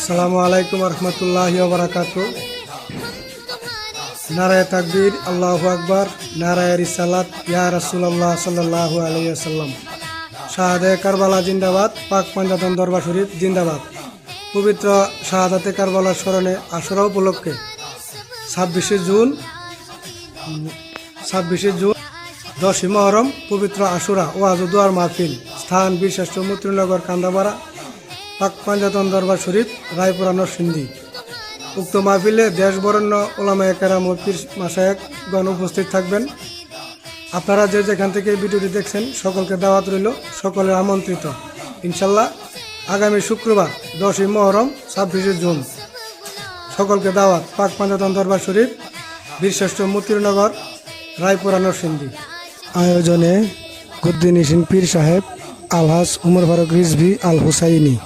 আসসালামু আলাইকুম রহমতুল্লাহি ওয়া বারাকাতুহু। নারায়ে তাকবীর, আল্লাহু আকবার, নারায়ে রিসালাত, ইয়া রাসূলুল্লাহ সাল্লাল্লাহু আলাইহি ওয়াসাল্লাম। শাহাদে কারবালা জিন্দাবাদ, পাক পাঞ্জাতন দরবার শরীফ জিন্দাবাদ। পবিত্র শাহাদাতে কারবালার স্মরণে আশুরা উপলক্ষে 26শে জুন 10ই মুহররম পবিত্র আশুরা ওয়াজ ও দোয়ার মাহফিল। স্থান বীরশ্রেষ্ঠ মৈত্রীনগর কান্দাপাড়া, পাক পাঞ্জাতন দরবার শরীফ, রায়পুরা নরসিংদী। উক্ত মাহফিলে দেশ বরেণ্য ওলামায়ে কেরাম ও পীর মাশায়েখগণ উপস্থিত থাকবেন। আপনারা যে যেখান থেকে ভিডিওটি দেখছেন সকলকে দাওয়াত রইল, সকলের আমন্ত্রিত। ইনশাল্লাহ আগামী শুক্রবার 10ই মুহররম 26শে জুন সকলকে দাওয়াত, পাক পাঞ্জাতন দরবার শরীফ, বীরশ্রেষ্ঠ মৈত্রীনগর, রায়পুরা নরসিংদী। আয়োজনে গুদ্দিন পীর সাহেব, আলহাজ উমর ফারুক রিজভী আল হুসাইনি।